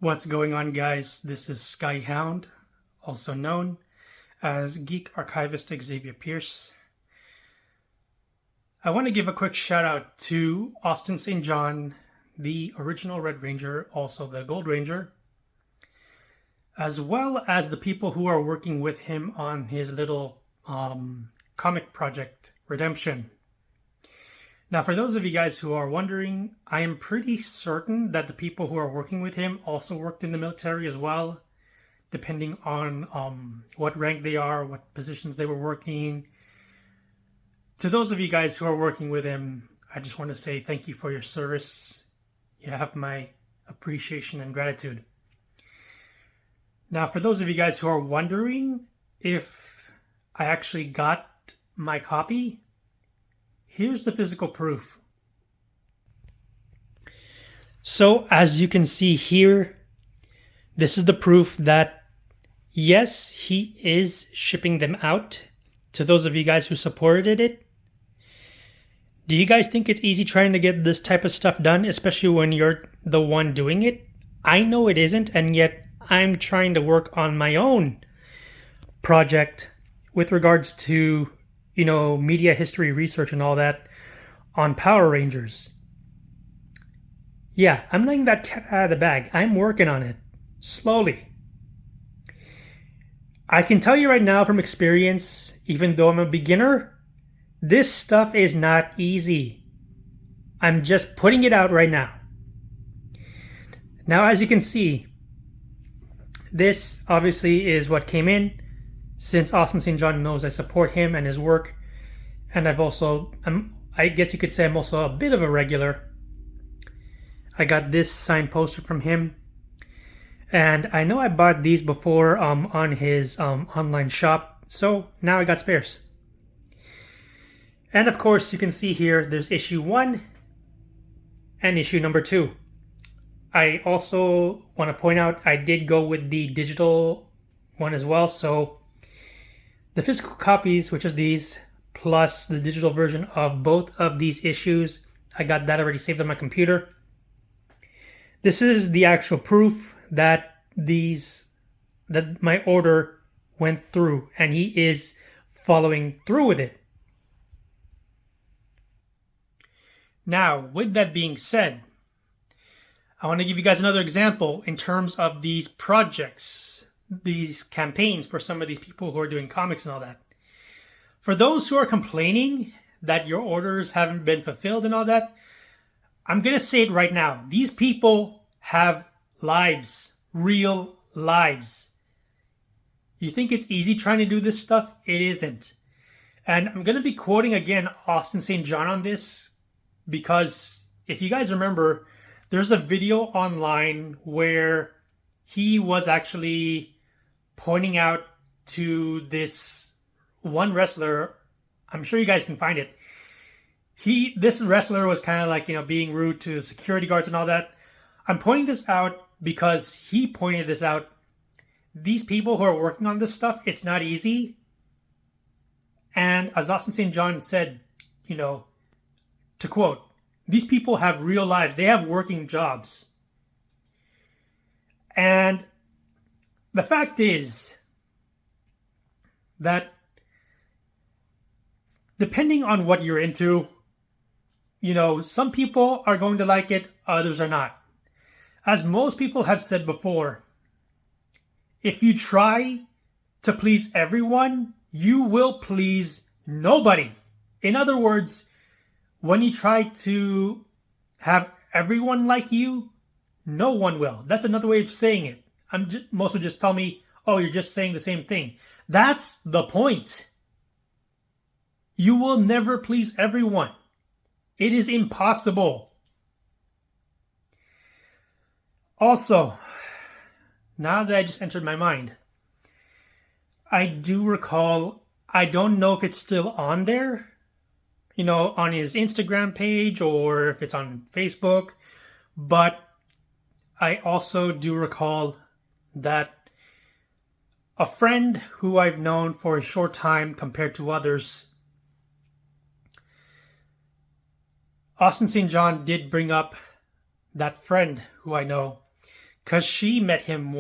What's going on, guys? This is Skyhound, also known as Geek Archivist Xavier Pierce. I want to give a quick shout out to Austin St. John, the original Red Ranger, also the Gold Ranger, as well as the people who are working with him on his little comic project, Redemption. Now, for those of you guys who are wondering, I am pretty certain that the people who are working with him also worked in the military as well, depending on what rank they are, what positions they were working. To those of you guys who are working with him, I just want to say thank you for your service. You have my appreciation and gratitude. Now, for those of you guys who are wondering if I actually got my copy, here's the physical proof. So as you can see here, this is the proof that yes, he is shipping them out to those of you guys who supported it. Do you guys think it's easy trying to get this type of stuff done, especially when you're the one doing it? I know it isn't, and yet I'm trying to work on my own project with regards to media history research and all that on Power Rangers. Yeah, I'm letting that cat out of the bag. I'm working on it. Slowly. I can tell you right now from experience, even though I'm a beginner, this stuff is not easy. I'm just putting it out right now. Now, as you can see, this obviously is what came in. Since Austin St. John knows I support him and his work, and I guess you could say I'm also a bit of a regular. I got this signed poster from him, and I know I bought these before on his online shop, so now I got spares. And of course, you can see here there's issue 1 and issue number 2. I also want to point out I did go with the digital one as well, so the physical copies, which is these, plus the digital version of both of these issues, I got that already saved on my computer. This is the actual proof that my order went through, and he is following through with it. Now, with that being said, I want to give you guys another example in terms of these projects, these campaigns for some of these people who are doing comics and all that. For those who are complaining that your orders haven't been fulfilled and all that, I'm going to say it right now. These people have lives, real lives. You think it's easy trying to do this stuff? It isn't. And I'm going to be quoting again Austin St. John on this, because if you guys remember, there's a video online where he was actually pointing out to this one wrestler. I'm sure you guys can find it. This wrestler was kind of like, being rude to the security guards and all that. I'm pointing this out because he pointed this out. These people who are working on this stuff, it's not easy. And as Austin St. John said, to quote, these people have real lives. They have working jobs. And the fact is that depending on what you're into, some people are going to like it, others are not. As most people have said before, if you try to please everyone, you will please nobody. In other words, when you try to have everyone like you, no one will. That's another way of saying it. Most would just tell me, oh, you're just saying the same thing. That's the point. You will never please everyone. It is impossible. Also, now that I just entered my mind, I do recall, I don't know if it's still on there, on his Instagram page or if it's on Facebook, but I also do recall that a friend who I've known for a short time compared to others, Austin St. John did bring up that friend who I know because she met him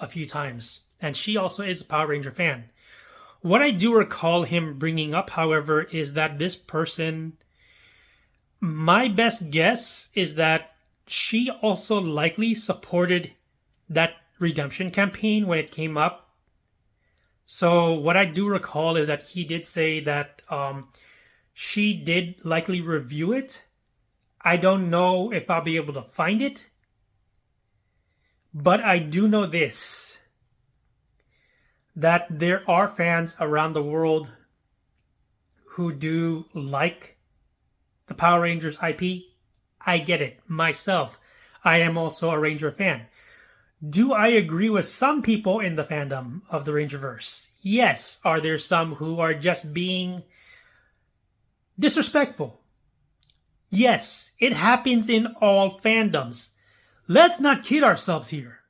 a few times, and she also is a Power Ranger fan. What I do recall him bringing up, however, is that this person, my best guess is that she also likely supported that redemption campaign when it came up. So what I do recall is that he did say that she did likely review it. I don't know if I'll be able to find it, but I do know this, that there are fans around the world who do like the Power Rangers IP. I get it. Myself, I am also a Ranger fan. Do I agree with some people in the fandom of the Rangerverse? Yes. Are there some who are just being disrespectful? Yes. It happens in all fandoms. Let's not kid ourselves here.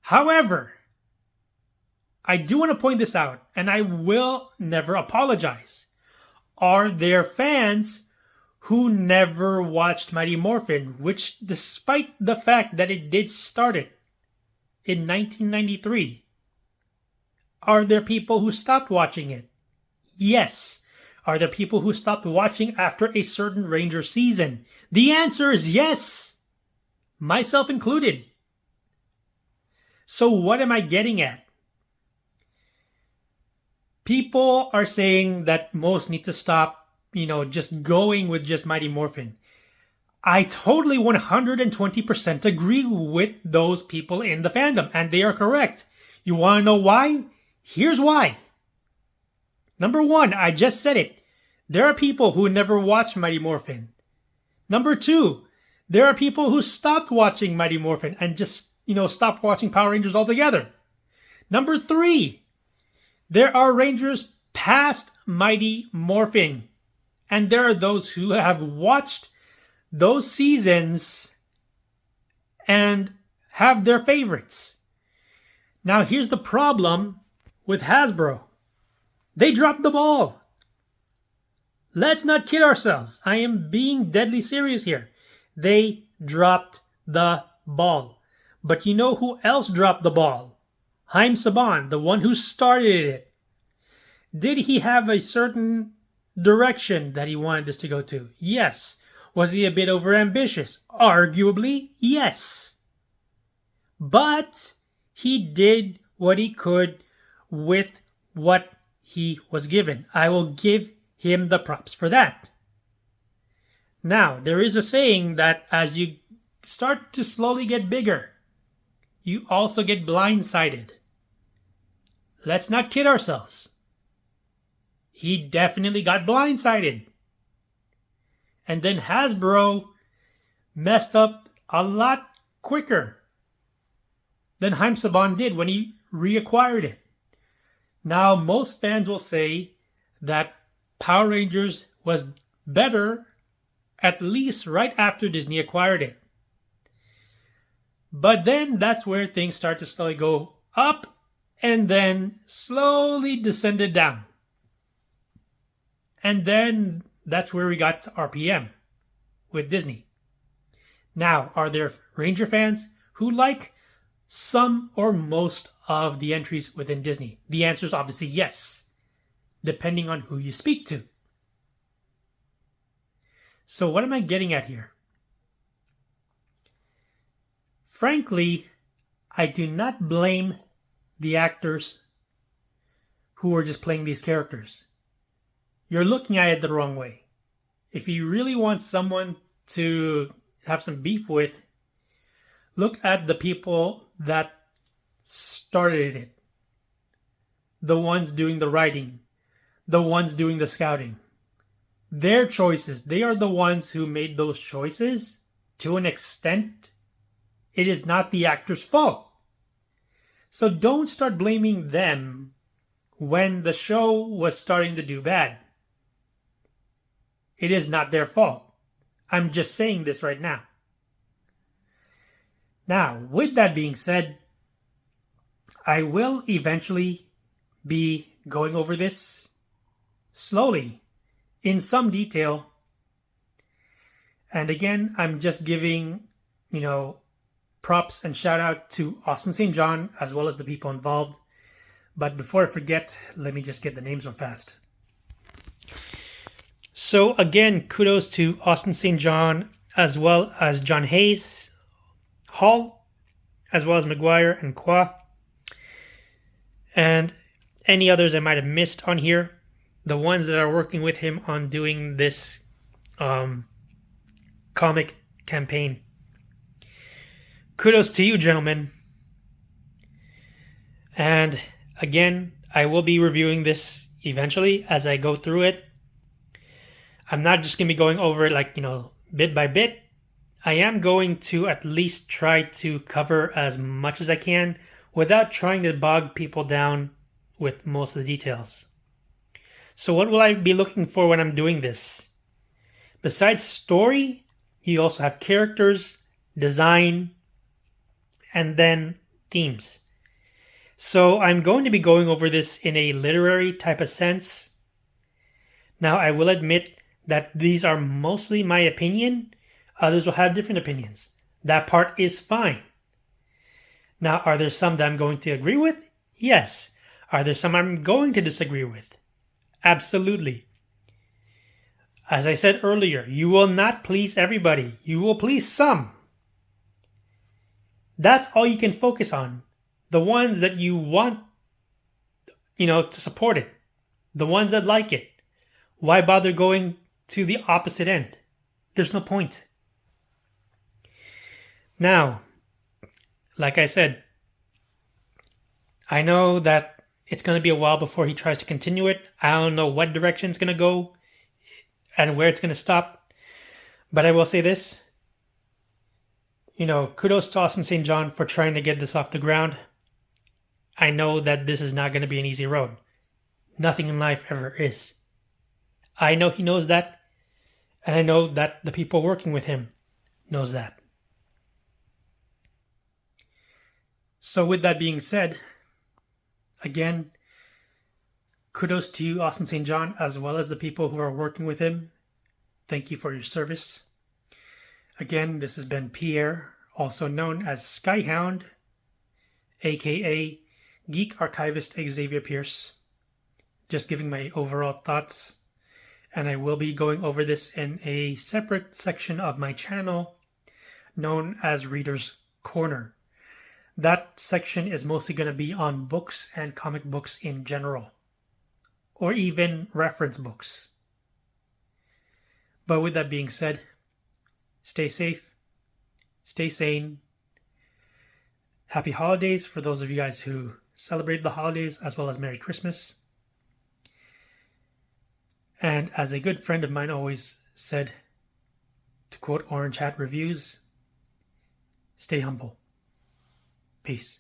However, I do want to point this out, and I will never apologize. Are there fans who never watched Mighty Morphin, which, despite the fact that it did start it in 1993, are there people who stopped watching it? Yes. Are there people who stopped watching after a certain Ranger season? The answer is yes. Myself included. So what am I getting at? People are saying that most need to stop, just going with just Mighty Morphin. I totally 120% agree with those people in the fandom, and they are correct. You want to know why? Here's why. Number one, I just said it. There are people who never watched Mighty Morphin. Number two, there are people who stopped watching Mighty Morphin and just, stopped watching Power Rangers altogether. Number three, there are Rangers past Mighty Morphin. And there are those who have watched those seasons and have their favorites. Now, here's the problem with Hasbro. They dropped the ball. Let's not kid ourselves. I am being deadly serious here. They dropped the ball. But you know who else dropped the ball? Haim Saban, the one who started it. Did he have a certain direction that he wanted this to go to? Yes. Was he a bit overambitious? Arguably, yes. But he did what he could with what he was given. I will give him the props for that. Now, there is a saying that as you start to slowly get bigger, you also get blindsided. Let's not kid ourselves. He definitely got blindsided. And then Hasbro messed up a lot quicker than Haim Saban did when he reacquired it. Now, most fans will say that Power Rangers was better at least right after Disney acquired it. But then that's where things start to slowly go up and then slowly descended down. And then that's where we got to RPM with Disney. Now, are there Ranger fans who like some or most of the entries within Disney? The answer is obviously yes, depending on who you speak to. So what am I getting at here? Frankly, I do not blame the actors who are just playing these characters. You're looking at it the wrong way. If you really want someone to have some beef with, look at the people that started it. The ones doing the writing. The ones doing the scouting. Their choices. They are the ones who made those choices. To an extent, it is not the actor's fault. So don't start blaming them when the show was starting to do bad. It is not their fault. I'm just saying this right now. Now, with that being said, I will eventually be going over this slowly, in some detail. And again, I'm just giving, props and shout out to Austin St. John as well as the people involved. But before I forget, let me just get the names real fast. So again, kudos to Austin St. John as well as John Hayes, Hall, as well as McGuire and Qua. And any others I might have missed on here. The ones that are working with him on doing this comic campaign. Kudos to you, gentlemen. And again, I will be reviewing this eventually as I go through it. I'm not just going to be going over it bit by bit. I am going to at least try to cover as much as I can without trying to bog people down with most of the details. So what will I be looking for when I'm doing this? Besides story, you also have characters, design, and then themes. So I'm going to be going over this in a literary type of sense. Now, I will admit that these are mostly my opinion. Others will have different opinions. That part is fine. Now, are there some that I'm going to agree with? Yes. Are there some I'm going to disagree with? Absolutely. As I said earlier, you will not please everybody. You will please some. That's all you can focus on. The ones that you want, to support it. The ones that like it. Why bother going to the opposite end? There's no point. Now, like I said, I know that it's going to be a while before he tries to continue it. I don't know what direction it's going to go and where it's going to stop. But I will say this. Kudos to Austin St. John for trying to get this off the ground. I know that this is not going to be an easy road. Nothing in life ever is. I know he knows that. And I know that the people working with him knows that. So with that being said, again, kudos to you, Austin St. John, as well as the people who are working with him. Thank you for your service. Again, this has been Pierre, also known as Skyhound, aka Geek Archivist Xavier Pierce. Just giving my overall thoughts. And I will be going over this in a separate section of my channel known as Reader's Corner. That section is mostly going to be on books and comic books in general, or even reference books. But with that being said, stay safe, stay sane. Happy holidays for those of you guys who celebrate the holidays, as well as Merry Christmas. And as a good friend of mine always said, to quote Orange Hat Reviews, stay humble. Peace.